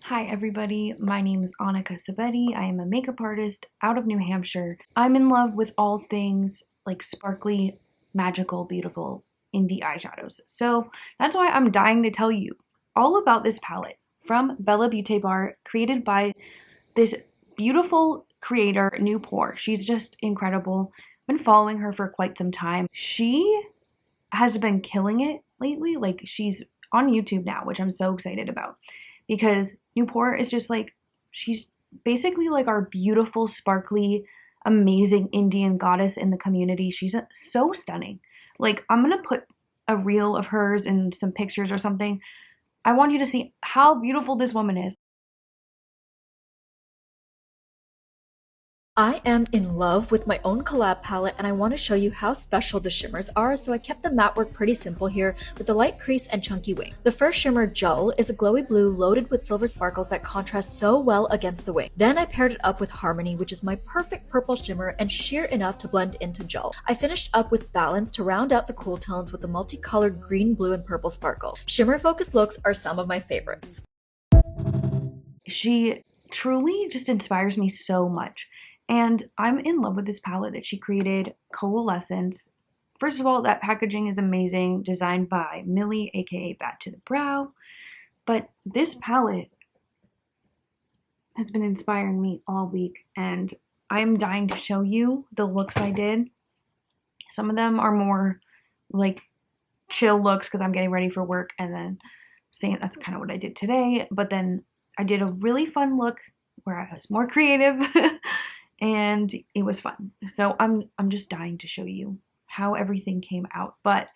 Hi everybody, my name is Annika Sabetti. I am a makeup artist out of New Hampshire. I'm in love with all things like sparkly, magical, beautiful indie eyeshadows. So that's why I'm dying to tell you all about this palette from BellaBeauteBar, created by this beautiful creator, Noopur. She's just incredible. I've been following her for quite some time. She has been killing it lately. Like, she's on YouTube now, which I'm so excited about, because Noopur is just like, she's basically like our beautiful, sparkly, amazing Indian goddess in the community. She's so stunning. Like, I'm gonna put a reel of hers and some pictures or something. I want you to see how beautiful this woman is. I am in love with my own collab palette and I want to show you how special the shimmers are, so I kept the matte work pretty simple here with a light crease and chunky wing. The first shimmer, Jewel, is a glowy blue loaded with silver sparkles that contrast so well against the wing. Then I paired it up with Harmony, which is my perfect purple shimmer and sheer enough to blend into Jewel. I finished up with Balance to round out the cool tones with the multicolored green, blue, and purple sparkle. Shimmer focused looks are some of my favorites. She truly just inspires me so much. And I'm in love with this palette that she created, Coalescence. First of all, that packaging is amazing, designed by Millie, aka Bat to the Brow. But this palette has been inspiring me all week, and I'm dying to show you the looks I did. Some of them are more like chill looks because I'm getting ready for work, and then saying that's kind of what I did today. But then I did a really fun look where I was more creative. And it was fun. So I'm just dying to show you how everything came out. But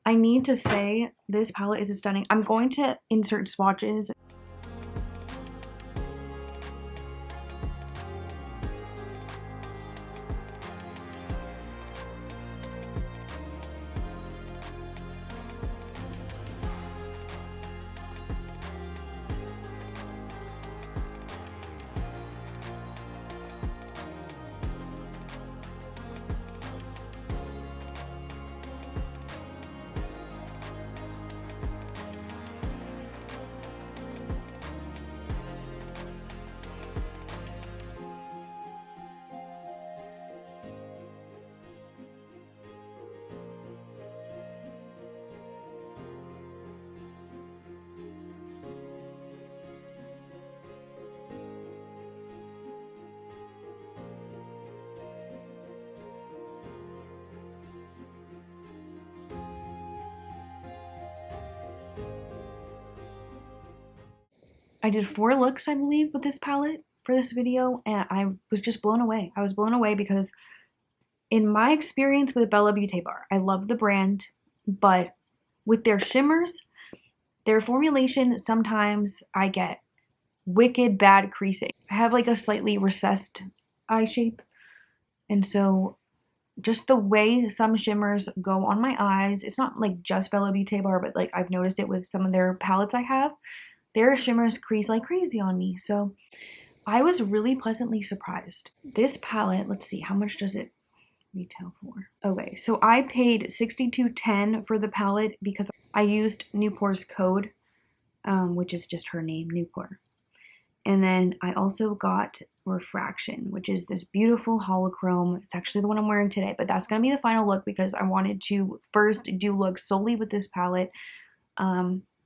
I need to say this palette is stunning. I'm going to insert swatches. I did 4 looks, I believe, with this palette for this video, and I was just blown away. I was blown away because in my experience with BellaBeauteBar, I love the brand, but with their shimmers, their formulation, sometimes I get wicked bad creasing. I have like a slightly recessed eye shape, and so just the way some shimmers go on my eyes, it's not like just BellaBeauteBar, but like I've noticed it with some of their palettes I have. Their shimmers crease like crazy on me, so I was really pleasantly surprised. This palette, let's see, how much does it retail for? Okay, so I paid $62.10 for the palette because I used Noopur's code, which is just her name, Noopur. And then I also got Refraction, which is this beautiful holochrome. It's actually the one I'm wearing today, but that's going to be the final look because I wanted to first do looks solely with this palette.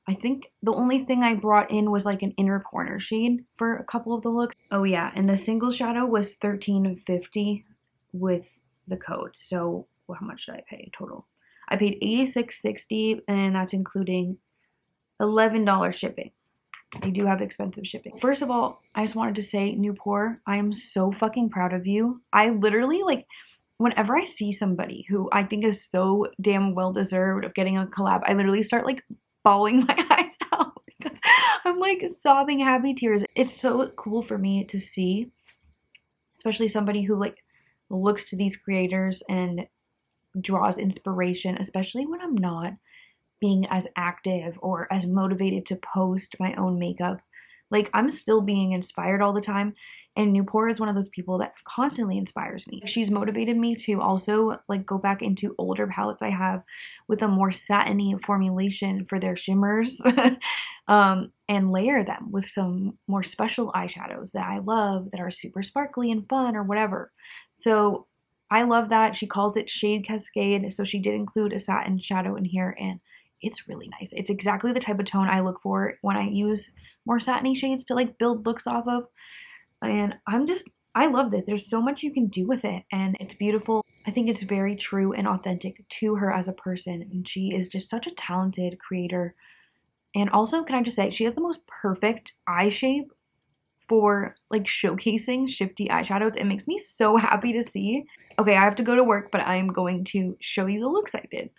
I think the only thing I brought in was like an inner corner shade for a couple of the looks. Oh yeah, and the single shadow was $13.50 with the code. So how much did I pay total? I paid $86.60, and that's including $11 shipping. They do have expensive shipping. First of all, I just wanted to say, Noopur, I am so fucking proud of you. I literally, like, whenever I see somebody who I think is so damn well deserved of getting a collab, I literally start like bawling my eyes out because I'm like sobbing happy tears. It's so cool for me to see, especially somebody who like looks to these creators and draws inspiration, especially when I'm not being as active or as motivated to post my own makeup. Like, I'm still being inspired all the time, and Noopur is one of those people that constantly inspires me. She's motivated me to also like go back into older palettes I have with a more satiny formulation for their shimmers. and layer them with some more special eyeshadows that I love that are super sparkly and fun or whatever. So I love that. She calls it Shade Cascade, so she did include a satin shadow in here, and it's really nice. It's exactly the type of tone I look for when I use more satiny shades to like build looks off of. And I love this. There's so much you can do with it, and it's beautiful. I think it's very true and authentic to her as a person, and she is just such a talented creator. And also, can I just say, she has the most perfect eye shape for like showcasing shifty eyeshadows. It makes me so happy to see. Okay, I have to go to work, but I'm going to show you the looks I did.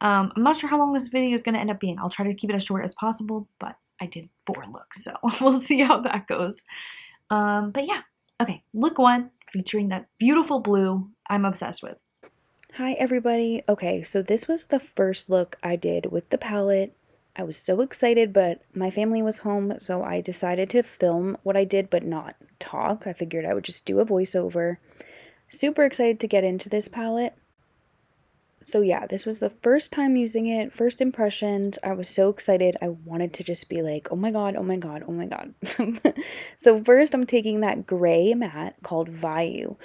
I'm not sure how long this video is going to end up being. I'll try to keep it as short as possible, but I did 4 looks, so we'll see how that goes. But yeah, okay, look 1 featuring that beautiful blue I'm obsessed with. Hi everybody. Okay, so this was the first look I did with the palette. I was so excited, but my family was home, so I decided to film what I did but not talk. I figured I would just do a voiceover. Super excited to get into this palette. So yeah, this was the first time using it, first impressions. I was so excited. I wanted to just be like, oh my god, oh my god, oh my god. So first I'm taking that gray matte called Vayu.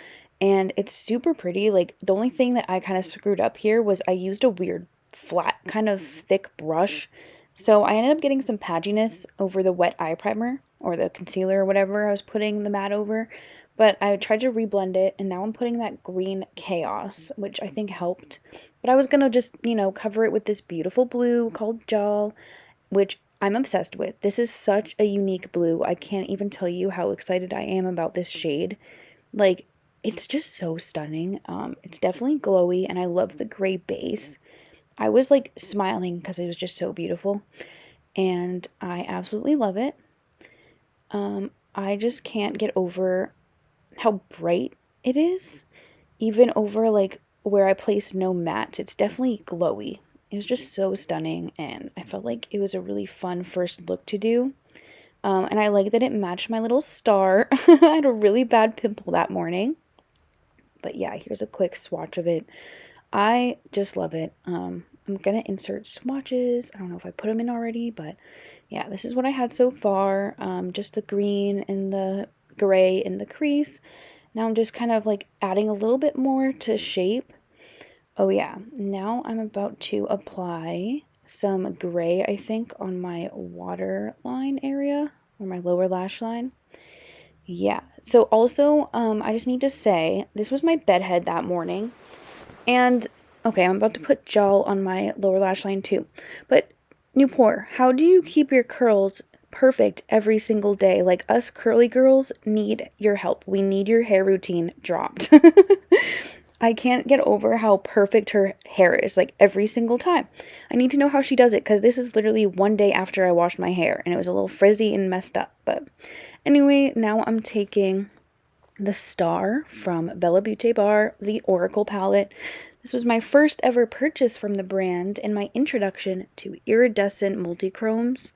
And it's super pretty. Like, the only thing that I kind of screwed up here was I used a weird flat kind of thick brush. So I ended up getting some patchiness over the wet eye primer or the concealer or whatever I was putting the matte over. But I tried to reblend it, and now I'm putting that green Chaos, which I think helped. But I was going to just, cover it with this beautiful blue called Gel, which I'm obsessed with. This is such a unique blue. I can't even tell you how excited I am about this shade. Like, it's just so stunning. It's definitely glowy, and I love the gray base. I was, like, smiling because it was just so beautiful, and I absolutely love it. I just can't get over how bright it is, even over like where I placed no matte. It's definitely glowy. It was just so stunning, and I felt like it was a really fun first look to do. And I like that it matched my little star. I had a really bad pimple that morning, but yeah, here's a quick swatch of it. I just love it. I'm gonna insert swatches. I don't know if I put them in already, but yeah, this is what I had so far. Just the green and the gray in the crease. Now I'm just kind of like adding a little bit more to shape. Oh yeah, now I'm about to apply some gray, I think, on my waterline area or my lower lash line. Yeah, so also, I just need to say, this was my bedhead that morning. And, okay, I'm about to put gel on my lower lash line too. But, Noopur, how do you keep your curls perfect every single day? Like, us curly girls need your help. We need your hair routine dropped. I can't get over how perfect her hair is, like, every single time. I need to know how she does it, because this is literally one day after I washed my hair, and it was a little frizzy and messed up. But anyway, now I'm taking the Star from BellaBeauteBar, the Oracle palette. This was my first ever purchase from the brand and my introduction to iridescent multichromes.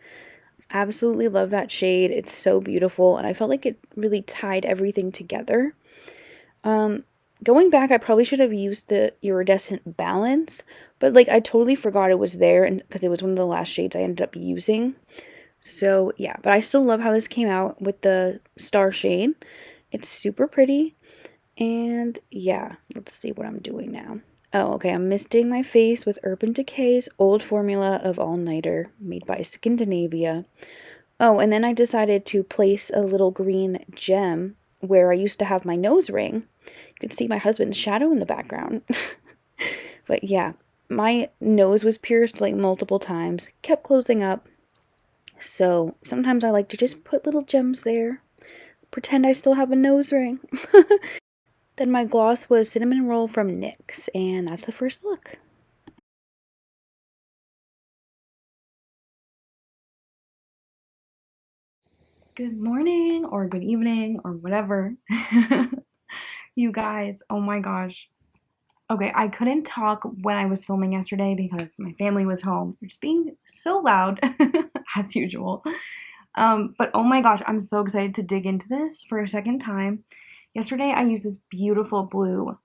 Absolutely love that shade. It's so beautiful, and I felt like it really tied everything together. Going back, I probably should have used the iridescent balance, but like I totally forgot it was there, and because it was one of the last shades I ended up using. So yeah, but I still love how this came out with the Star shade. It's super pretty, and yeah, let's see what I'm doing now. Oh, okay, I'm misting my face with Urban Decay's old formula of all-nighter made by Scandinavia. Oh, and then I decided to place a little green gem where I used to have my nose ring. You can see my husband's shadow in the background. But yeah, my nose was pierced like multiple times, kept closing up. So sometimes I like to just put little gems there, pretend I still have a nose ring. Then my gloss was Cinnamon Roll from NYX, and that's the first look. Good morning or good evening or whatever. You guys, oh my gosh. Okay, I couldn't talk when I was filming yesterday because my family was home. They're just being so loud, as usual. But oh my gosh, I'm so excited to dig into this for a second time. Yesterday, I used this beautiful blue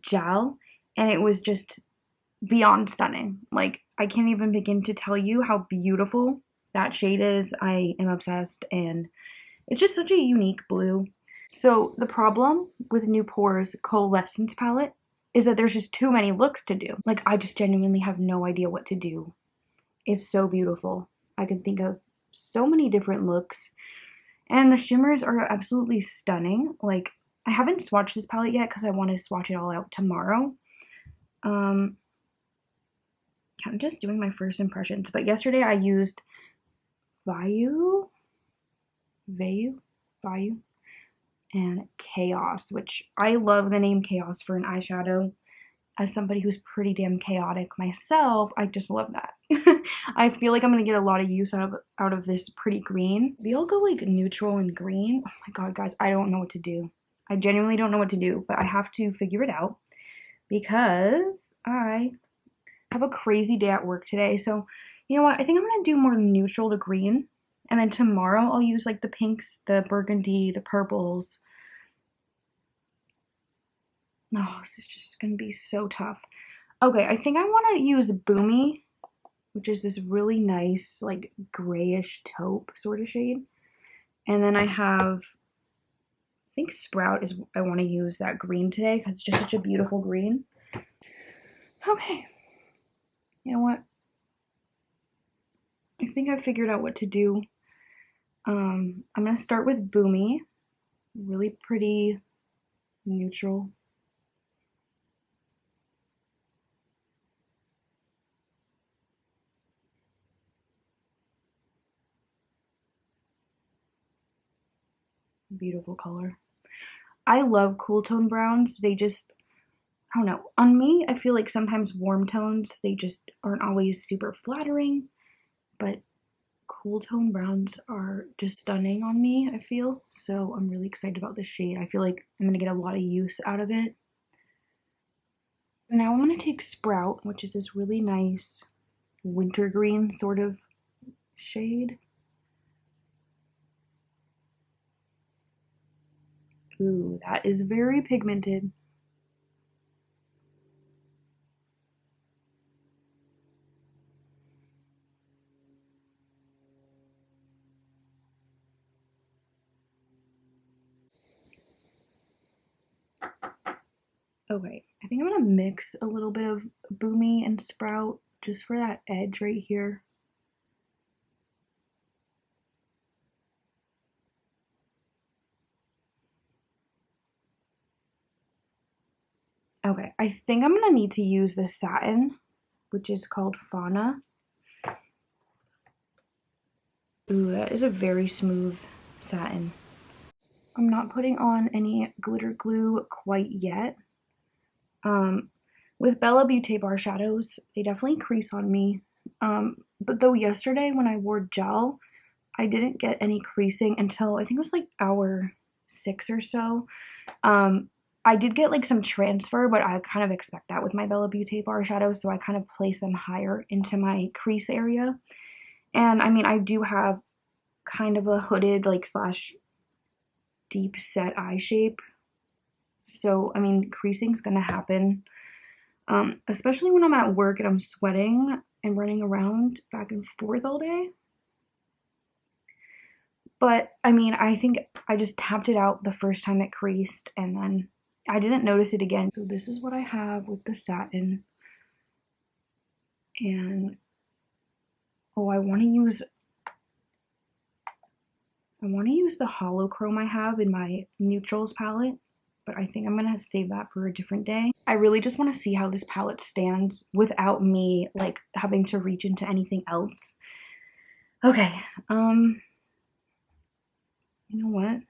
gel, and it was just beyond stunning. Like, I can't even begin to tell you how beautiful that shade is. I am obsessed, and it's just such a unique blue. So the problem with Noopur's Coalescence Palette is that there's just too many looks to do. Like, I just genuinely have no idea what to do. It's so beautiful. I can think of so many different looks, and the shimmers are absolutely stunning. Like, I haven't swatched this palette yet because I want to swatch it all out tomorrow. Kind of just doing my first impressions, but yesterday I used Vayu, and Chaos, which I love the name Chaos for an eyeshadow. As somebody who's pretty damn chaotic myself, I just love that. I feel like I'm gonna get a lot of use out of this pretty green. Maybe I'll go like neutral and green. Oh my god, guys, I don't know what to do. I genuinely don't know what to do, but I have to figure it out because I have a crazy day at work today. So, you know what? I think I'm gonna do more neutral to green, and then tomorrow I'll use like the pinks, the burgundy, the purples. Oh, this is just gonna be so tough. Okay, I think I want to use Boomy, which is this really nice, like, grayish taupe sort of shade. And then I have, I think Sprout is, I want to use that green today because it's just such a beautiful green. Okay. You know what? I think I figured out what to do. I'm going to start with Boomy. Really pretty, neutral. Beautiful color. I love cool tone browns. They just, I don't know. On me, I feel like sometimes warm tones, they just aren't always super flattering, but cool tone browns are just stunning on me, I feel. So I'm really excited about this shade. I feel like I'm gonna get a lot of use out of it. Now I'm gonna take Sprout, which is this really nice wintergreen sort of shade. Ooh, that is very pigmented. Okay, I think I'm gonna mix a little bit of Boomy and Sprout just for that edge right here. Okay, I think I'm gonna need to use the satin, which is called Fauna. Ooh, that is a very smooth satin. I'm not putting on any glitter glue quite yet. With BellaBeauteBar shadows, they definitely crease on me. But though yesterday when I wore gel, I didn't get any creasing until I think it was like hour 6 or so. I did get like some transfer, but I kind of expect that with my BellaBeauteBar shadows, so I kind of place them higher into my crease area. And I mean, I do have kind of a hooded, like, slash deep set eye shape. So, I mean, creasing's gonna happen. Especially when I'm at work and I'm sweating and running around back and forth all day. But, I mean, I think I just tapped it out the first time it creased, and then I didn't notice it again. So this is what I have with the satin. And, oh, I want to use the holochrome I have in my neutrals palette, but I think I'm going to save that for a different day. I really just want to see how this palette stands without me, like, having to reach into anything else. Okay, you know what?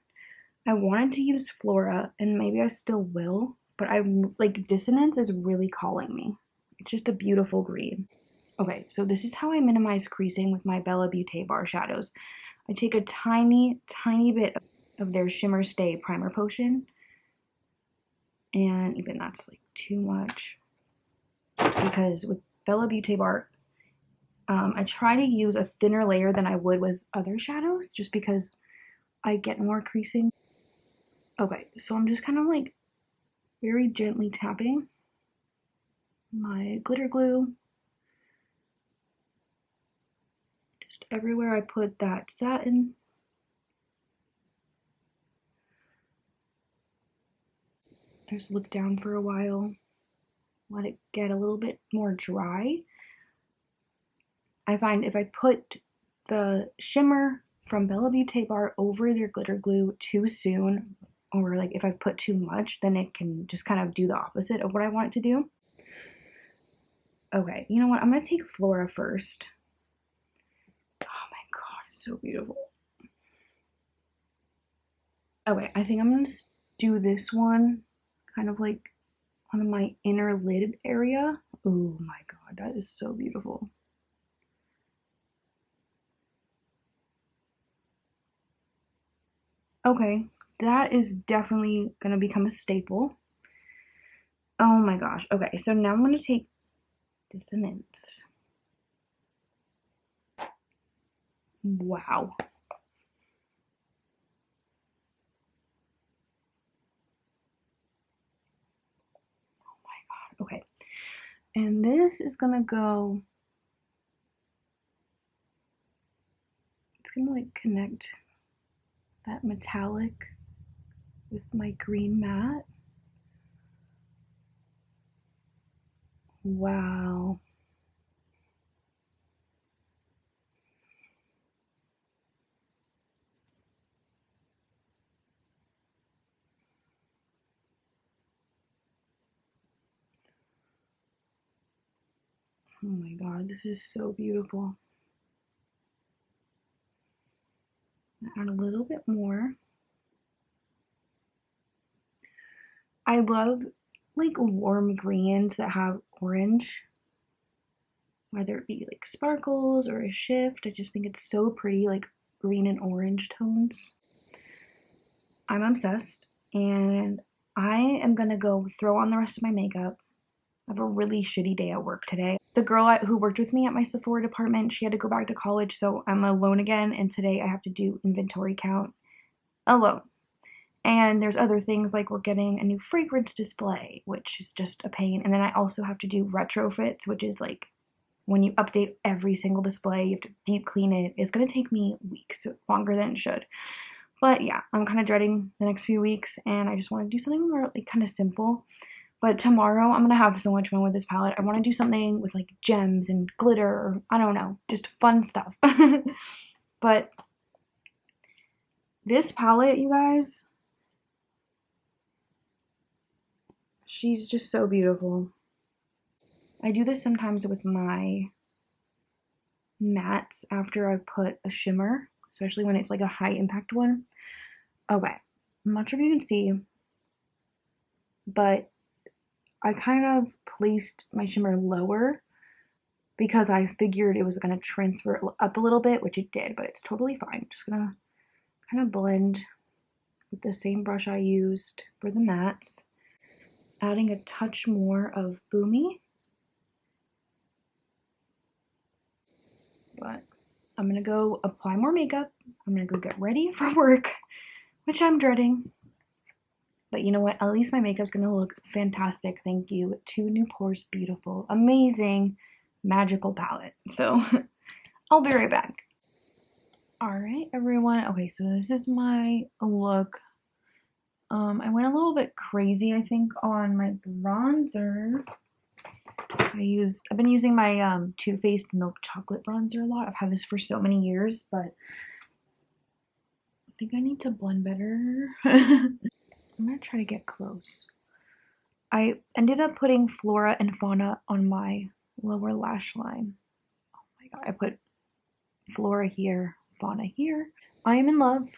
I wanted to use Flora, and maybe I still will, but I'm, like, Dissonance is really calling me. It's just a beautiful green. Okay, so this is how I minimize creasing with my BellaBeauteBar shadows. I take a tiny, tiny bit of their Shimmer Stay Primer Potion, and even that's like too much, because with BellaBeauteBar, I try to use a thinner layer than I would with other shadows, just because I get more creasing. Okay, so I'm just kind of like very gently tapping my glitter glue just everywhere I put that satin. Just look down for a while, let it get a little bit more dry. I find if I put the shimmer from BellaBeauteBar over their glitter glue too soon, or like if I put too much, then it can just kind of do the opposite of what I want it to do. Okay, you know what? I'm gonna take Flora first. Oh my god, it's so beautiful. Okay, I think I'm gonna do this one kind of like on my inner lid area. Oh my god, that is so beautiful. Okay, that is definitely gonna become a staple. Oh my gosh. Okay, so now I'm gonna take Dissonance. Wow. Oh my god. Okay. And this is gonna go, it's gonna like connect that metallic with my green matte. Wow. Oh my god, this is so beautiful. Add a little bit more. I love like warm greens that have orange, whether it be like sparkles or a shift. I just think it's so pretty, like green and orange tones. I'm obsessed, and I am gonna go throw on the rest of my makeup. I have a really shitty day at work today. The girl who worked with me at my Sephora department, she had to go back to college, so I'm alone again, and today I have to do inventory count alone. And there's other things like we're getting a new fragrance display, which is just a pain. And then I also have to do retrofits, which is like when you update every single display, you have to deep clean it. It's gonna take me weeks, longer than it should. But yeah, I'm kind of dreading the next few weeks, and I just want to do something more like kind of simple. But tomorrow I'm gonna have so much fun with this palette. I want to do something with like gems and glitter, or I don't know, just fun stuff. But this palette, you guys, she's just so beautiful. I do this sometimes with my mattes after I've put a shimmer, especially when it's like a high impact one. Okay, I'm not sure if you can see, but I kind of placed my shimmer lower because I figured it was going to transfer up a little bit, which it did, but it's totally fine. Just gonna kind of blend with the same brush I used for the mattes, adding a touch more of Boomy. But I'm gonna go apply more makeup. I'm gonna go get ready for work, which I'm dreading. But you know what? At least my makeup's gonna look fantastic. Thank you to Noopur's beautiful, amazing, magical palette. So I'll be right back. All right, everyone. Okay, so this is my look. I went a little bit crazy, I think, on my bronzer. I've been using my Too Faced Milk Chocolate bronzer a lot. I've had this for so many years, but I think I need to blend better. I'm gonna try to get close. I ended up putting Flora and Fauna on my lower lash line. Oh my god, I put Flora here, Fauna here. I am in love.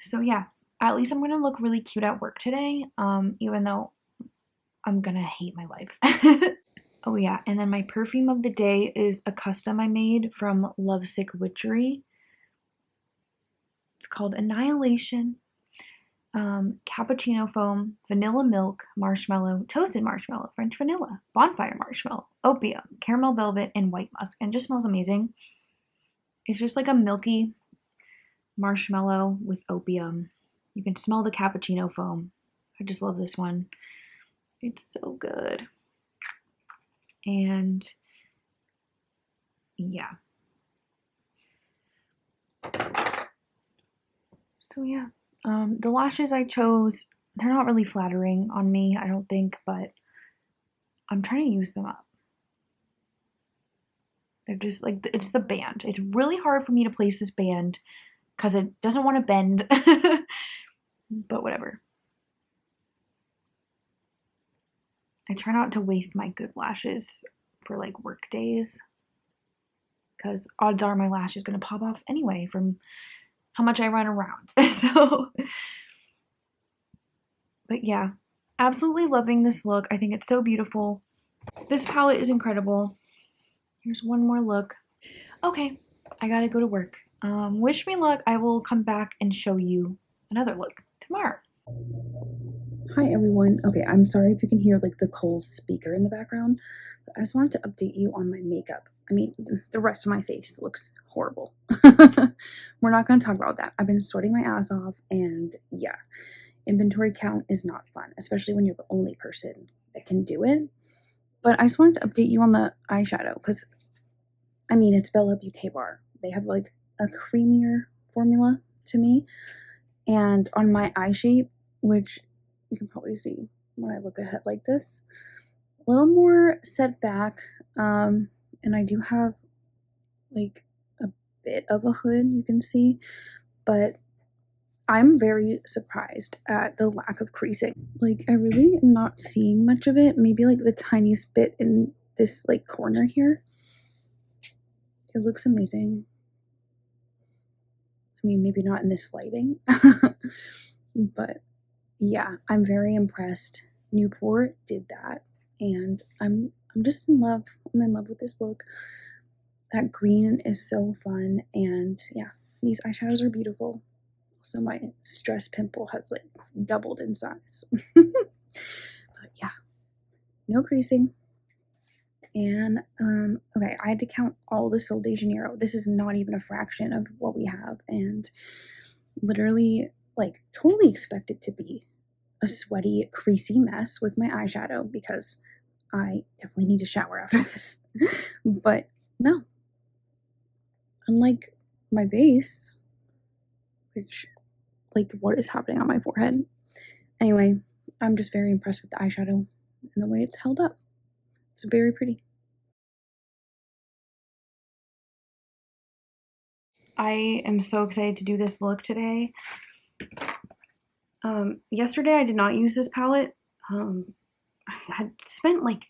So yeah, at least I'm gonna look really cute at work today, even though I'm gonna hate my life. Oh yeah, and then my perfume of the day is a custom I made from Lovesick Witchery. It's called Annihilation. Cappuccino foam, vanilla milk, marshmallow, toasted marshmallow, French vanilla, bonfire marshmallow, opium, caramel velvet, and white musk, and it just smells amazing. It's just like a milky marshmallow with opium. You can smell the cappuccino foam. I just love this one. It's so good. And yeah, So yeah, the lashes I chose, they're not really flattering on me, I don't think, but I'm trying to use them up. They're just like, it's the band. It's really hard for me to place this band because it doesn't want to bend, but whatever. I try not to waste my good lashes for like work days because odds are my lash is going to pop off anyway from how much I run around. So, but yeah, absolutely loving this look. I think it's so beautiful. This palette is incredible. Here's one more look. Okay, I gotta go to work. Wish me luck. I will come back and show you another look tomorrow. Hi everyone. Okay, I'm sorry if you can hear like the Kohl's speaker in the background, but I just wanted to update you on my makeup. I mean, the rest of my face looks horrible. We're not going to talk about that. I've been sweating my ass off, and yeah, inventory count is not fun, especially when you're the only person that can do it. But I just wanted to update you on the eyeshadow because, I mean, it's BellaBeauteBar. They have like a creamier formula to me, and on my eye shape, which you can probably see when I look ahead like this, a little more set back, and I do have like a bit of a hood, you can see, but I'm very surprised at the lack of creasing. Like, I really am not seeing much of it, maybe like the tiniest bit in this like corner here. It looks amazing. I mean, maybe not in this lighting, but yeah, I'm very impressed. Noopur did that, and I'm just in love. I'm in love with this look. That green is so fun, and yeah, these eyeshadows are beautiful. So my stress pimple has like doubled in size. But yeah, no creasing. And okay, I had to count all the Sol de Janeiro. This is not even a fraction of what we have, and literally like totally expect it to be a sweaty, creasy mess with my eyeshadow because I definitely need to shower after this. But no, unlike my base, which, like, what is happening on my forehead? Anyway, I'm just very impressed with the eyeshadow and the way it's held up. It's very pretty. I am so excited to do this look today. Yesterday I did not use this palette. I had spent like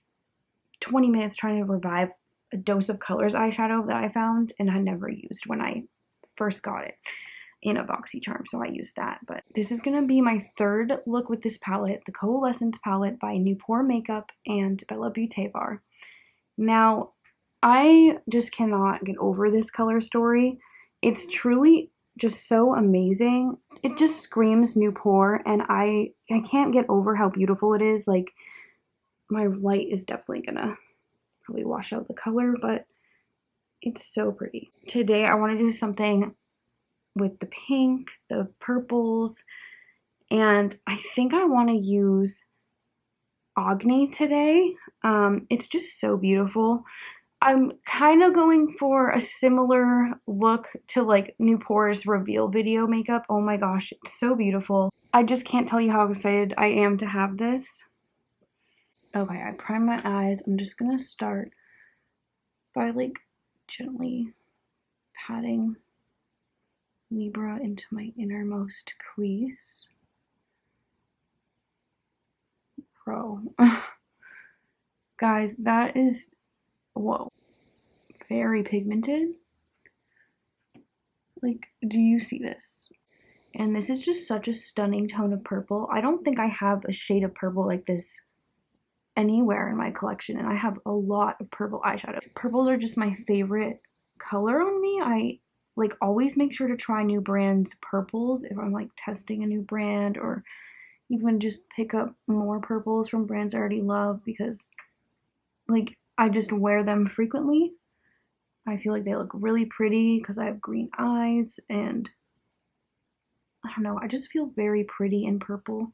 20 minutes trying to revive a Dose of Colors eyeshadow that I found and had never used when I first got it in a BoxyCharm, so I used that. But this is going to be my third look with this palette, the Coalescence Palette by Noopur Makeup and BellaBeauteBar. Now, I just cannot get over this color story. It's truly just so amazing. It just screams Noopur, and I can't get over how beautiful it is. Like, my light is definitely gonna probably wash out the color, but it's so pretty. Today I want to do something with the pink, the purples, and I think I want to use Agni today. It's just so beautiful. I'm kind of going for a similar look to like Noopur's reveal video makeup. Oh my gosh, it's so beautiful. I just can't tell you how excited I am to have this. Okay, I prime my eyes. I'm just gonna start by like gently patting Libra into my innermost crease. Bro. Guys, that is, whoa, very pigmented. Like, do you see this? And this is just such a stunning tone of purple. I don't think I have a shade of purple like this anywhere in my collection, and I have a lot of purple eyeshadow. Purples are just my favorite color on me. I like always make sure to try new brands' purples if I'm like testing a new brand, or even just pick up more purples from brands I already love because like I just wear them frequently. I feel like they look really pretty because I have green eyes, and I don't know, I just feel very pretty in purple.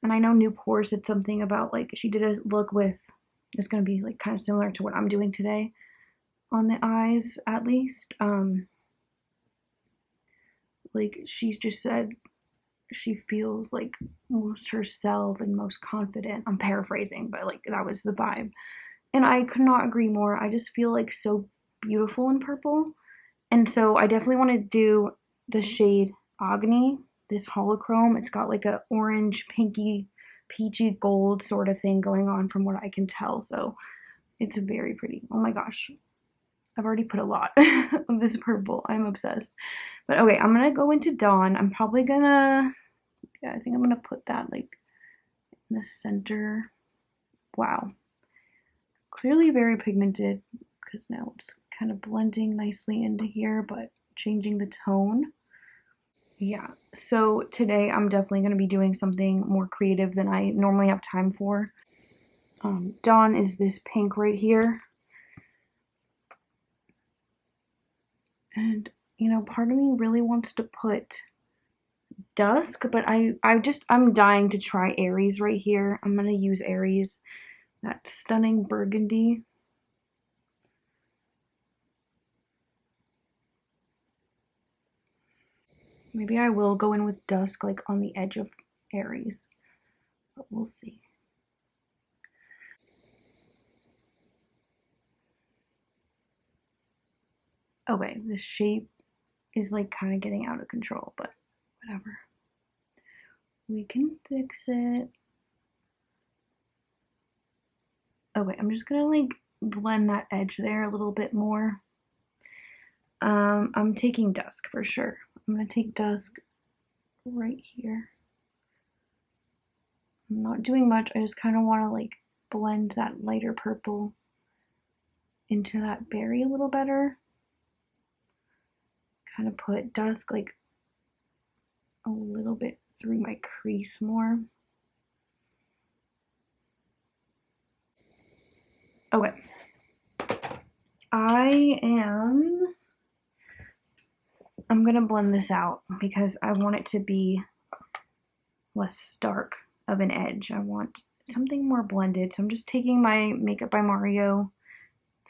And I know Noopur said something about like she did a look with, it's gonna be like kind of similar to what I'm doing today on the eyes at least, Like, she's just said she feels like most herself and most confident. I'm paraphrasing, but like that was the vibe. And I could not agree more. I just feel like so beautiful in purple. And so I definitely want to do the shade Agni, this holochrome. It's got like a orange, pinky, peachy gold sort of thing going on from what I can tell. So it's very pretty. Oh my gosh. I've already put a lot of this purple. I'm obsessed. But okay, I'm going to go into Dawn. I'm probably going to, yeah, I think I'm going to put that like in the center. Wow. Clearly very pigmented because now it's kind of blending nicely into here, but changing the tone. Yeah, so today I'm definitely going to be doing something more creative than I normally have time for. Dawn is this pink right here. And, you know, part of me really wants to put Dusk, but I'm dying to try Aries right here. I'm going to use Aries, that stunning burgundy. Maybe I will go in with Dusk, like on the edge of Aries, but we'll see. Okay, this shape is like kind of getting out of control, but whatever. We can fix it. Okay, I'm just gonna like blend that edge there a little bit more. I'm taking Dusk for sure. I'm gonna take Dusk right here. I'm not doing much. I just kind of want to like blend that lighter purple into that berry a little better. Kind of put Dusk like a little bit through my crease more. Okay. I'm gonna blend this out because I want it to be less stark of an edge. I want something more blended. So I'm just taking my Makeup by Mario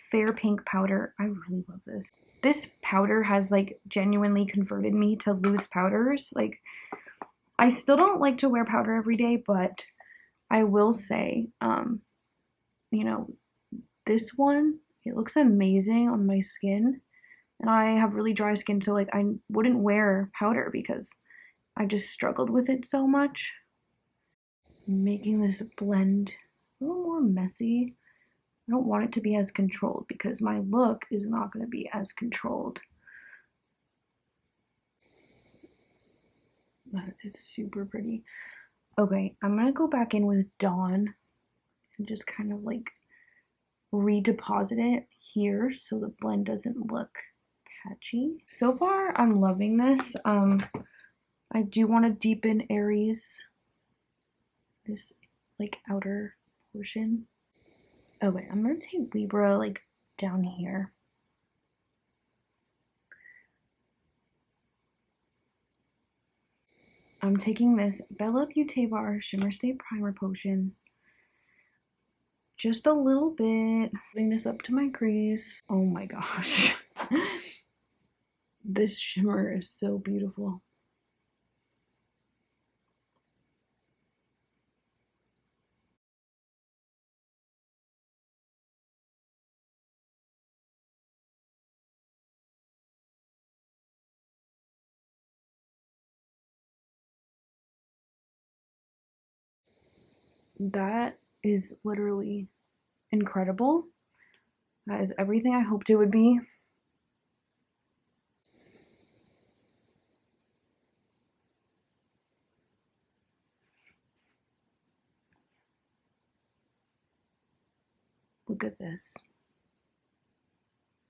Fair Pink powder. I really love this. This powder has like genuinely converted me to loose powders. Like, I still don't like to wear powder every day, but I will say, you know, this one, it looks amazing on my skin. And I have really dry skin, so like I wouldn't wear powder because I just struggled with it so much. Making this blend a little more messy. I don't want it to be as controlled because my look is not going to be as controlled. That is super pretty. Okay, I'm going to go back in with Dawn and just kind of like redeposit it here so the blend doesn't look patchy. So far, I'm loving this. I do want to deepen Aries, this like outer portion. Okay, I'm gonna take Libra like down here. I'm taking this BellaBeauteBar Shimmer Stay Primer Potion. Just a little bit. Putting this up to my crease. Oh my gosh. This shimmer is so beautiful. That is literally incredible. That is everything I hoped it would be. Look at this.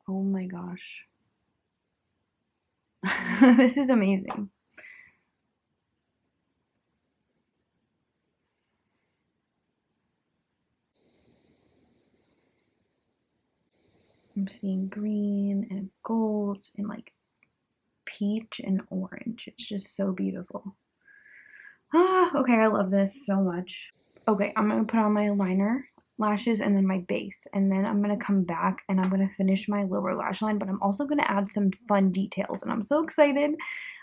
Oh my gosh. This is amazing. I'm seeing green and gold and like peach and orange. It's just so beautiful. Okay, I love this so much. Okay, I'm gonna put on my liner, lashes, and then my base. And then I'm gonna come back and I'm gonna finish my lower lash line, but I'm also gonna add some fun details and I'm so excited.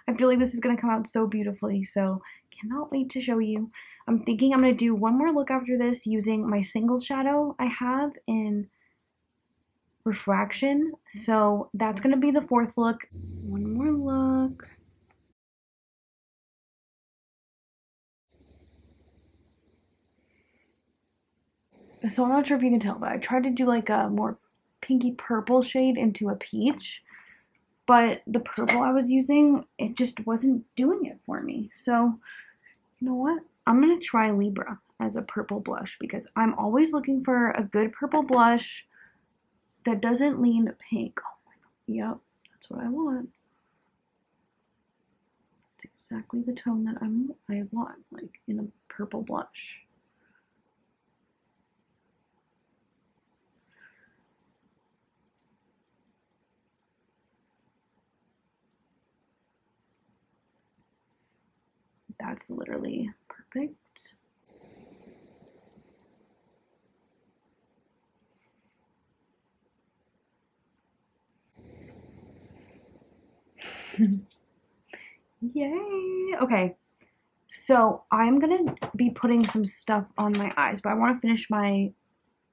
I feel like this is going to come out so beautifully, so cannot wait to show you. I'm thinking I'm going to do one more look after this using my single shadow I have in Refraction. So that's going to be the fourth look. One more look. So I'm not sure if you can tell, but I tried to do like a more pinky purple shade into a peach, but the purple I was using, it just wasn't doing it for me. So you know what? I'm going to try Libra as a purple blush because I'm always looking for a good purple blush that doesn't lean pink. Oh my god. Yep, that's what I want. It's exactly the tone that I want, like in a purple blush. That's literally perfect. Yay! Okay, so I'm gonna be putting some stuff on my eyes, but I want to finish my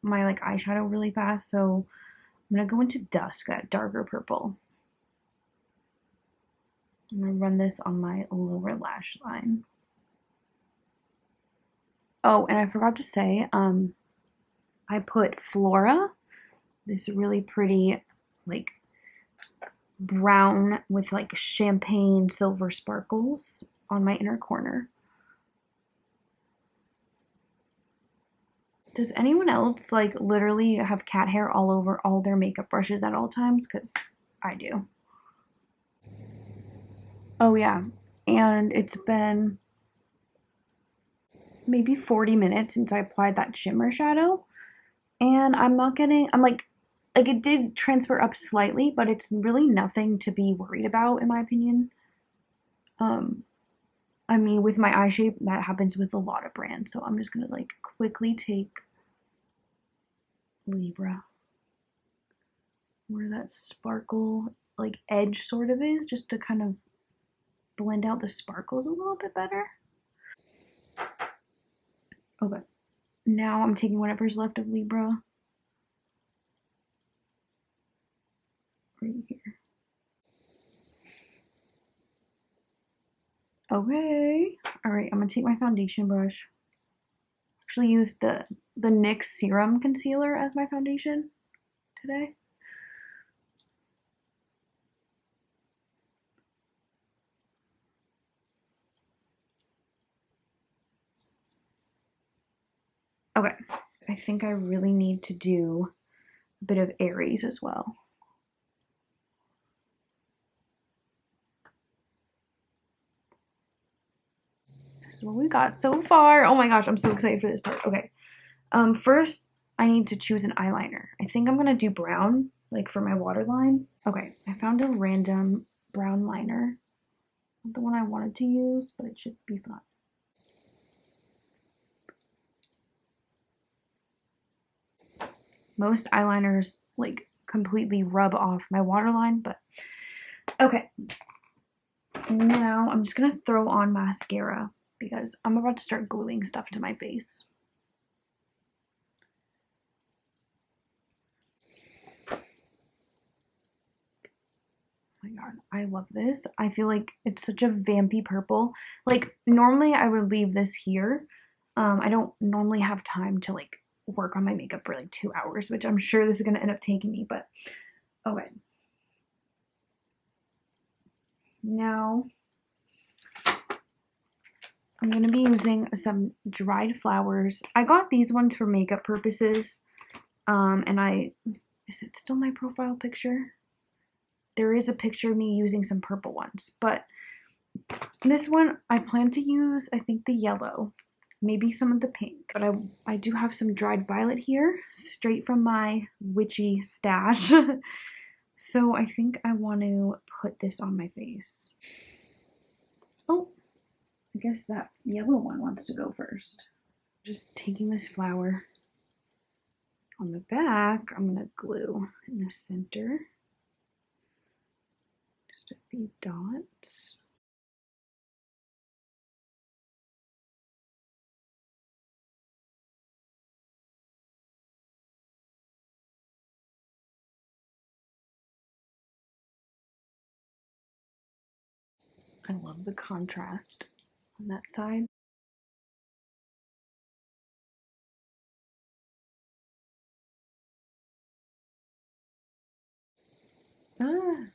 like eyeshadow really fast, so I'm gonna go into Dusk, that darker purple. I'm gonna run this on my lower lash line. Oh, and I forgot to say, I put Flora, this really pretty, like, brown with like champagne silver sparkles on my inner corner. Does anyone else like literally have cat hair all over all their makeup brushes at all times? Because I do. Oh yeah, and it's been maybe 40 minutes since I applied that shimmer shadow, and I'm like it did transfer up slightly, but it's really nothing to be worried about in my opinion. I mean, with my eye shape, that happens with a lot of brands, so I'm just gonna like quickly take Libra where that sparkle like edge sort of is, just to kind of blend out the sparkles a little bit better. Okay, now I'm taking whatever's left of Libra right here. Okay, all right, I'm gonna take my foundation brush. Actually use the NYX Serum Concealer as my foundation today. Okay, I think I really need to do a bit of Aries as well. This is what we got so far. Oh my gosh, I'm so excited for this part. Okay, first I need to choose an eyeliner. I think I'm gonna do brown, like for my waterline. Okay, I found a random brown liner. Not the one I wanted to use, but it should be fun. Most eyeliners like completely rub off my waterline, but okay. Now I'm just gonna throw on mascara because I'm about to start gluing stuff to my face. Oh my god, I love this. I feel like it's such a vampy purple. Like normally I would leave this here. I don't normally have time to like work on my makeup for like 2 hours, which I'm sure this is gonna end up taking me, but okay. Now I'm gonna be using some dried flowers. I got these ones for makeup purposes. And is it still my profile picture? There is a picture of me using some purple ones, but this one I plan to use, I think the yellow, maybe some of the pink, but I do have some dried violet here, straight from my witchy stash. So I think I want to put this on my face. Oh, I guess that yellow one wants to go first. Just taking this flower on the back, I'm gonna glue in the center. Just a few dots. I love the contrast on that side. Ah.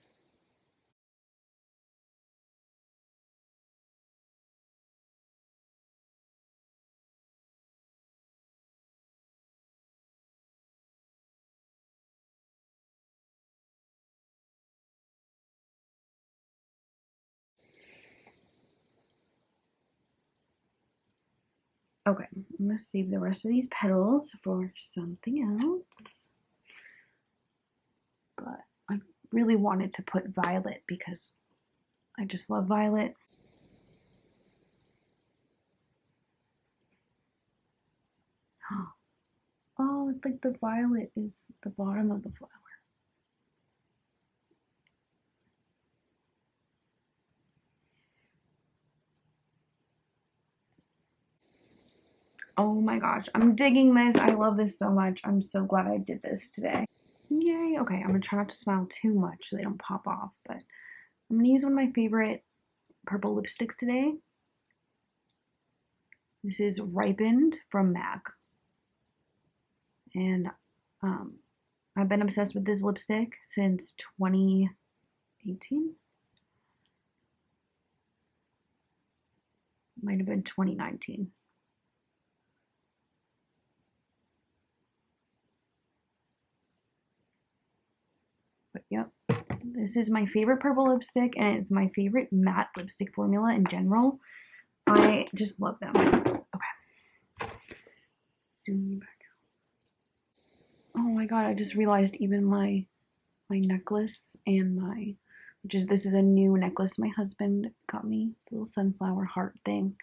Okay, I'm gonna save the rest of these petals for something else. But I really wanted to put violet because I just love violet. Oh, it's like the violet is the bottom of the flower. Oh my gosh, I'm digging this. I love this so much. I'm so glad I did this today. Yay. Okay, I'm gonna try not to smile too much so they don't pop off, but I'm gonna use one of my favorite purple lipsticks today. This is Ripened from MAC. And I've been obsessed with this lipstick since 2018. Might have been 2019. But yep, this is my favorite purple lipstick, and it's my favorite matte lipstick formula in general. I just love them. Okay. Zoom back out. Oh my god, I just realized even my necklace and this is a new necklace my husband got me. It's a little sunflower heart thing.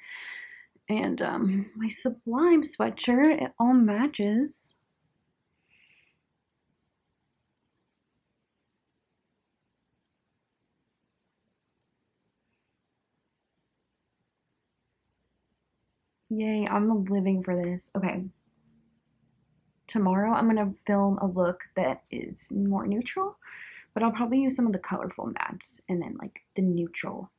And my Sublime sweatshirt, it all matches. Yay, I'm living for this. Okay. Tomorrow I'm gonna film a look that is more neutral, but I'll probably use some of the colorful mattes and then like the neutral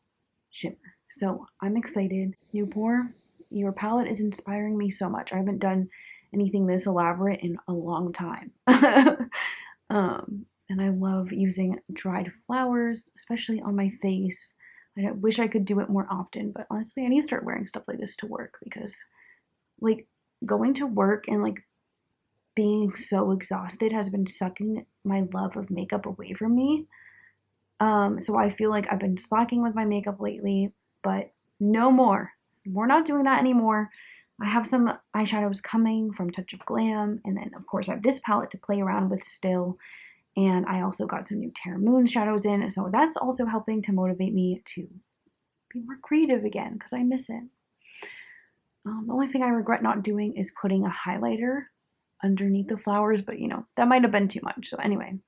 shimmer. So I'm excited. Noopur, your palette is inspiring me so much. I haven't done anything this elaborate in a long time. And I love using dried flowers, especially on my face. I wish I could do it more often, but honestly, I need to start wearing stuff like this to work because, like, going to work and, like, being so exhausted has been sucking my love of makeup away from me. So I feel like I've been slacking with my makeup lately, but no more. We're not doing that anymore. I have some eyeshadows coming from Touch of Glam, and then, of course, I have this palette to play around with still. And I also got some new Terra Moon shadows in, so that's also helping to motivate me to be more creative again, because I miss it. The only thing I regret not doing is putting a highlighter underneath the flowers, but you know, that might have been too much. So anyway,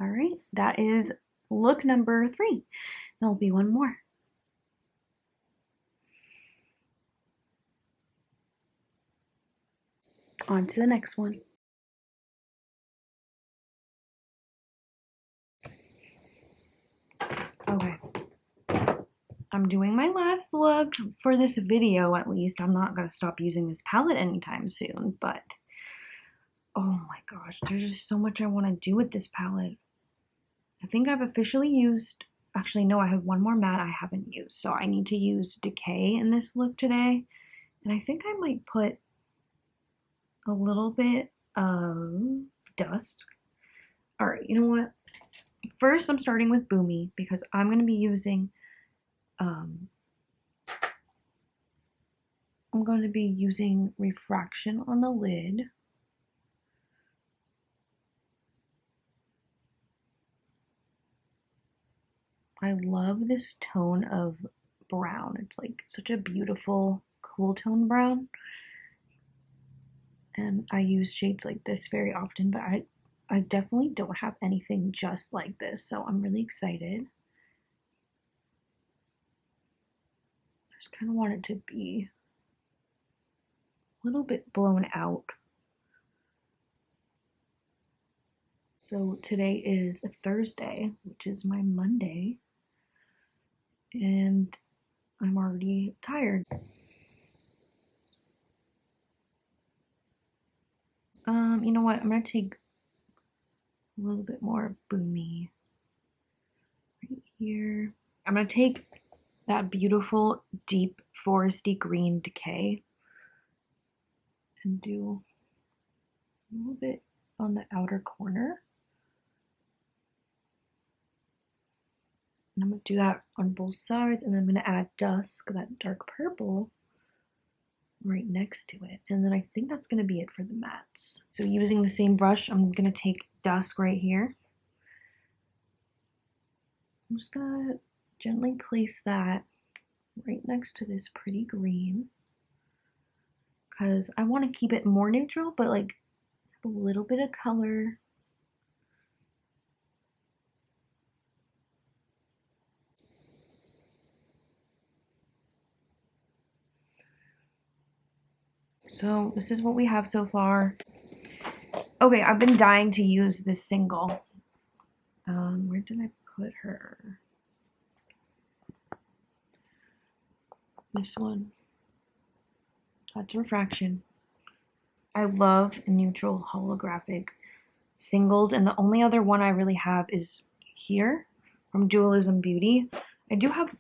all right, that is look number 3. There'll be one more. On to the next one. Okay. I'm doing my last look for this video, at least. I'm not going to stop using this palette anytime soon, but oh my gosh, there's just so much I want to do with this palette. I think I've officially used, actually no, I have one more matte I haven't used, so I need to use Decay in this look today. And I think I might put a little bit of Dusk. All right, you know what? First, I'm starting with Boomy because I'm going to be using Refraction on the lid. I love this tone of brown. It's like such a beautiful, cool tone brown. And I use shades like this very often, but I definitely don't have anything just like this, so I'm really excited. I just kind of want it to be a little bit blown out. So today is a Thursday, which is my Monday. and I'm already tired. You know what? I'm gonna take a little bit more boomy right here. I'm gonna take that beautiful deep foresty green decay and do a little bit on the outer corner. And I'm gonna do that on both sides, and then I'm gonna add dusk, that dark purple, right next to it. And then I think that's gonna be it for the mattes. So using the same brush, I'm gonna take dusk right here. I'm just gonna gently place that right next to this pretty green, because I want to keep it more neutral, but like a little bit of color. So this is what we have so far. Okay, I've been dying to use this single. Where did I put her? This one. That's Refraction. I love neutral holographic singles, and the only other one I really have is here from Dualism Beauty. I do have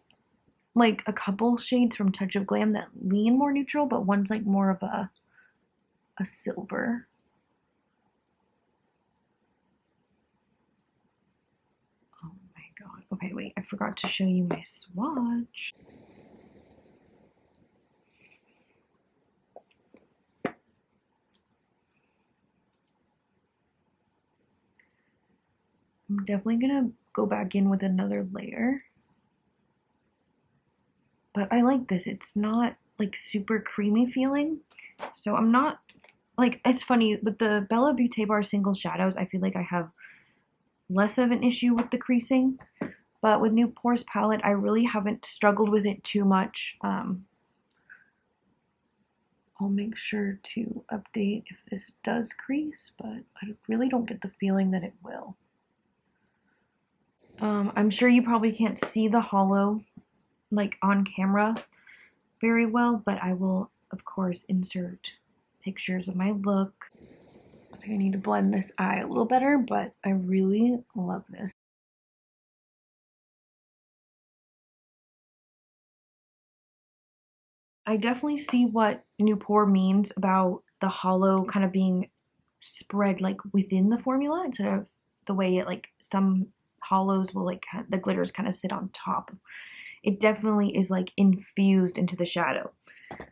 like a couple shades from Touch of Glam that lean more neutral, but one's like more of a silver. Oh my god. Okay, wait, I forgot to show you my swatch. I'm definitely gonna go back in with another layer. But I like this. It's not like super creamy feeling. So I'm not like, it's funny with the BellaBeauteBar single shadows, I feel like I have less of an issue with the creasing. But with Noopur's palette, I really haven't struggled with it too much. I'll make sure to update if this does crease, but I really don't get the feeling that it will. I'm sure you probably can't see the hollow like on camera very well, but I will of course insert pictures of my look. I think I need to blend this eye a little better, but I really love this. I definitely see what Noopur means about the hollow kind of being spread like within the formula instead of the way it like some hollows will like the glitters kind of sit on top. It definitely is like infused into the shadow.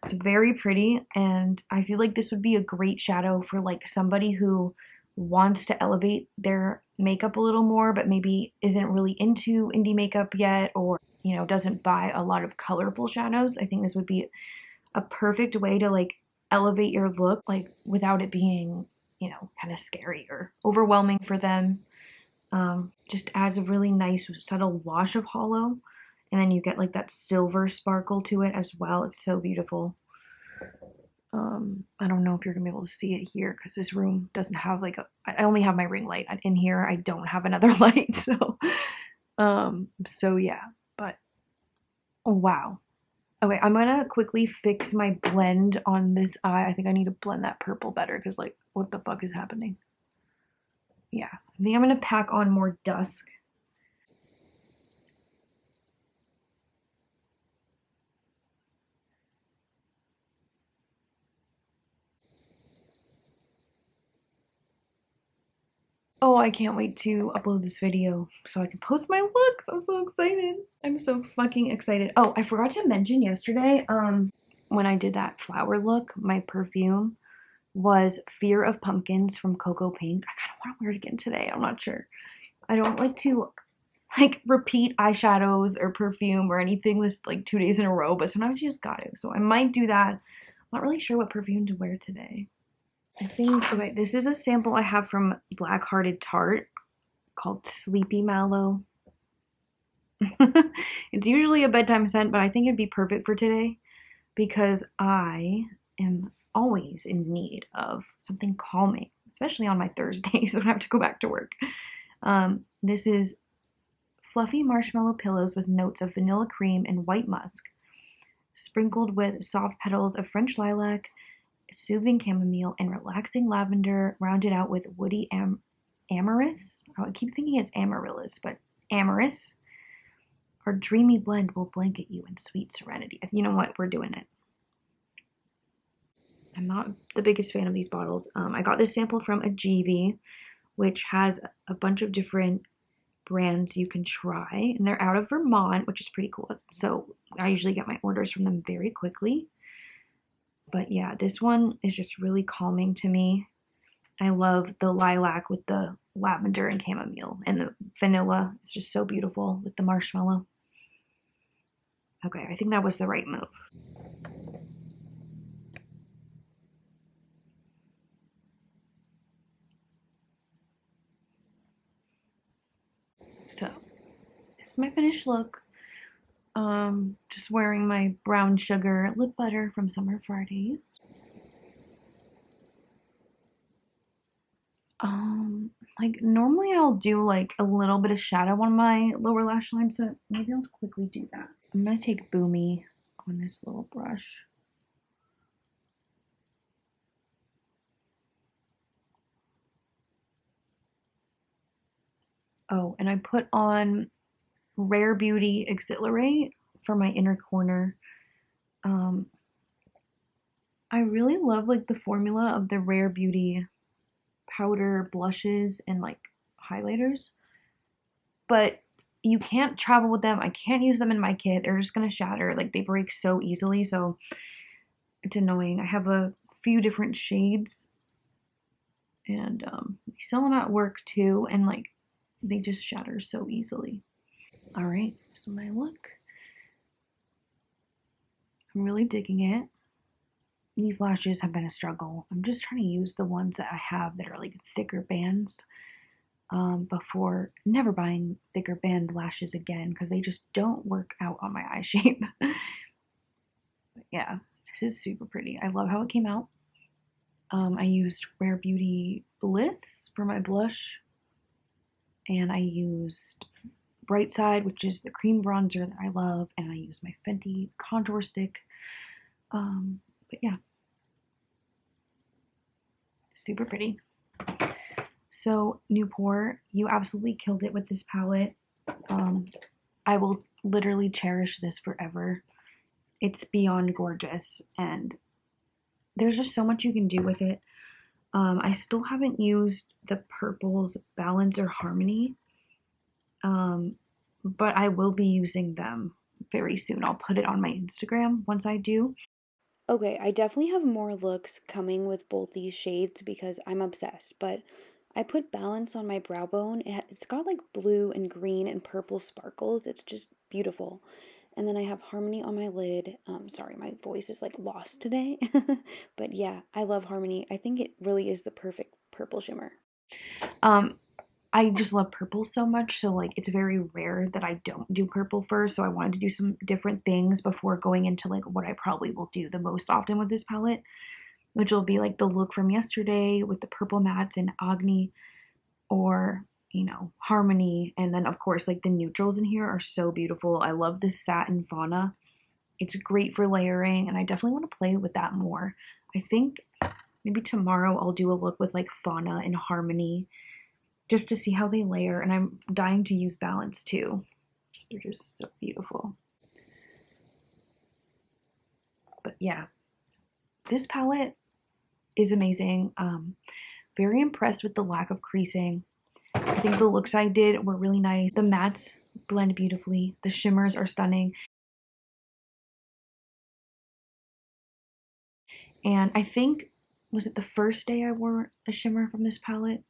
It's very pretty, and I feel like this would be a great shadow for like somebody who wants to elevate their makeup a little more but maybe isn't really into indie makeup yet, or you know, doesn't buy a lot of colorful shadows. I think this would be a perfect way to like elevate your look like without it being, you know, kind of scary or overwhelming for them. Just adds a really nice subtle wash of hollow, and then you get like that silver sparkle to it as well. It's so beautiful. I don't know if you're gonna be able to see it here because this room doesn't have like I only have my ring light in here. I don't have another light, so yeah, but oh wow. Okay, I'm gonna quickly fix my blend on this eye. I think I need to blend that purple better because like what the fuck is happening? Yeah, I think I'm gonna pack on more dusk. Oh, I can't wait to upload this video so I can post my looks. I'm so excited. I'm so fucking excited. Oh, I forgot to mention yesterday, when I did that flower look, my perfume was Fear of Pumpkins from Cocoa Pink. I kind of want to wear it again today. I'm not sure. I don't like to like repeat eyeshadows or perfume or anything this like 2 days in a row, but sometimes you just got to. So I might do that. I'm not really sure what perfume to wear today. I think, okay, this is a sample I have from Black Hearted Tarte called Sleepy Mallow. It's usually a bedtime scent, but I think it'd be perfect for today because I am always in need of something calming, especially on my Thursdays when I have to go back to work. This is fluffy marshmallow pillows with notes of vanilla cream and white musk, sprinkled with soft petals of French lilac, soothing chamomile, and relaxing lavender, rounded out with woody amaryllis. Oh, I keep thinking it's amaryllis, but amaryllis. Our dreamy blend will blanket you in sweet serenity. You know what? We're doing it. I'm not the biggest fan of these bottles. I got this sample from Ajivi, which has a bunch of different brands you can try, and they're out of Vermont, which is pretty cool. So I usually get my orders from them very quickly. But yeah, this one is just really calming to me. I love the lilac with the lavender and chamomile, and the vanilla is just so beautiful with the marshmallow. Okay, I think that was the right move. So, this is my finished look. Just wearing my brown sugar lip butter from Summer Fridays. Like normally I'll do like a little bit of shadow on my lower lash line, so maybe I'll quickly do that. I'm gonna take Boomy on this little brush. Oh, and I put on Rare Beauty Exhilarate for my inner corner. I really love like the formula of the Rare Beauty powder blushes and like highlighters, but you can't travel with them. I can't use them in my kit. They're just gonna shatter. Like they break so easily, so it's annoying. I have a few different shades, and we sell them at work too, and like they just shatter so easily. All right, so my look. I'm really digging it. These lashes have been a struggle. I'm just trying to use the ones that I have that are like thicker bands before never buying thicker band lashes again because they just don't work out on my eye shape. But yeah, this is super pretty. I love how it came out. I used Rare Beauty Bliss for my blush, and I used Bright Side, which is the cream bronzer that I love, and I used my Fenty contour stick. But yeah, super pretty. So Noopur, you absolutely killed it with this palette. I will literally cherish this forever. It's beyond gorgeous, and there's just so much you can do with it. I still haven't used the purples Balance or Harmony, but I will be using them very soon. I'll put it on my Instagram once I do. Okay, I definitely have more looks coming with both these shades because I'm obsessed, but I put Balance on my brow bone. It's got like blue and green and purple sparkles. It's just beautiful. And then I have Harmony on my lid. Sorry, my voice is like lost today. But yeah, I love Harmony. I think it really is the perfect purple shimmer. I just love purple so much, so like it's very rare that I don't do purple first, so I wanted to do some different things before going into like what I probably will do the most often with this palette, which will be like the look from yesterday with the purple mattes and Agni, or you know, Harmony, and then of course like the neutrals in here are so beautiful. I love this satin fauna. It's great for layering, and I definitely want to play with that more. I think maybe tomorrow I'll do a look with like fauna and Harmony just to see how they layer, and I'm dying to use Balance too. They're just so beautiful. But yeah, this palette is amazing. Very impressed with the lack of creasing. I think the looks I did were really nice. The mattes blend beautifully. The shimmers are stunning. And I think, was it the first day I wore a shimmer from this palette?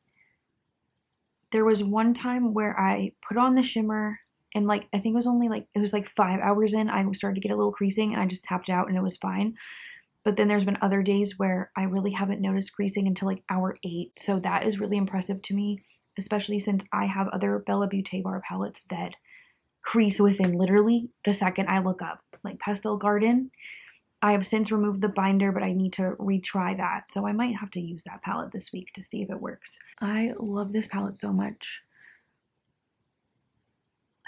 There was one time where I put on the shimmer and like, I think it was only like, it was like 5 hours in, I started to get a little creasing and I just tapped it out and it was fine. But then there's been other days where I really haven't noticed creasing until like hour 8. So that is really impressive to me, especially since I have other BellaBeauteBar palettes that crease within literally the second I look up. Like Pastel Garden, I have since removed the binder, but I need to retry that. So I might have to use that palette this week to see if it works. I love this palette so much.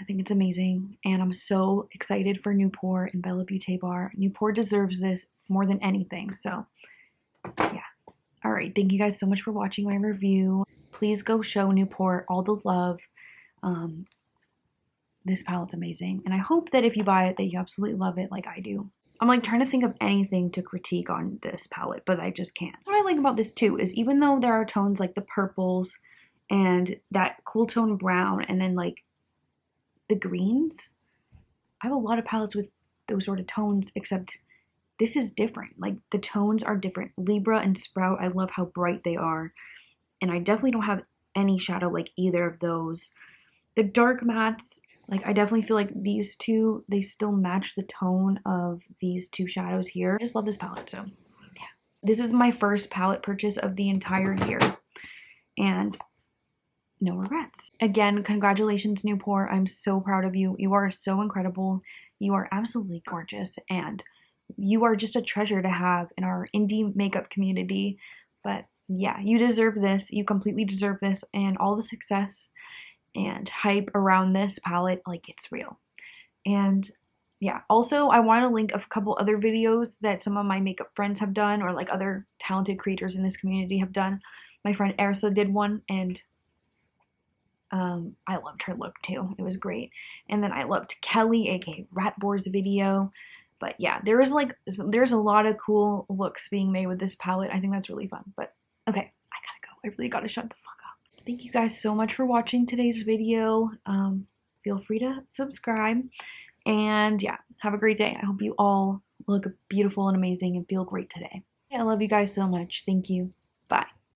I think it's amazing, and I'm so excited for Noopur and BellaBeauteBar. Noopur deserves this more than anything, so yeah. Alright, thank you guys so much for watching my review. Please go show Noopur all the love. This palette's amazing, and I hope that if you buy it that you absolutely love it like I do. I'm like trying to think of anything to critique on this palette, but I just can't. What I like about this too is even though there are tones like the purples and that cool tone brown and then like the greens, I have a lot of palettes with those sort of tones, except this is different. Like the tones are different. Libra and Sprout, I love how bright they are, and I definitely don't have any shadow like either of those. The dark mattes, like I definitely feel like these two, they still match the tone of these two shadows here. I just love this palette, so yeah. This is my first palette purchase of the entire year, and no regrets. Again, congratulations, Noopur. I'm so proud of you. You are so incredible. You are absolutely gorgeous, and you are just a treasure to have in our indie makeup community. But yeah, you deserve this. You completely deserve this, and all the success and hype around this palette, like it's real. And yeah, also I want to link a couple other videos that some of my makeup friends have done, or like other talented creators in this community have done. My friend Ersa did one, and I loved her look too. It was great. And then I loved Kelly, aka Ratboar's video. But yeah, there's a lot of cool looks being made with this palette. I think that's really fun. But okay, I gotta go. I really gotta shut the fuck up. Thank you guys so much for watching today's video. Feel free to subscribe. And yeah, have a great day. I hope you all look beautiful and amazing and feel great today. I love you guys so much. Thank you. Bye.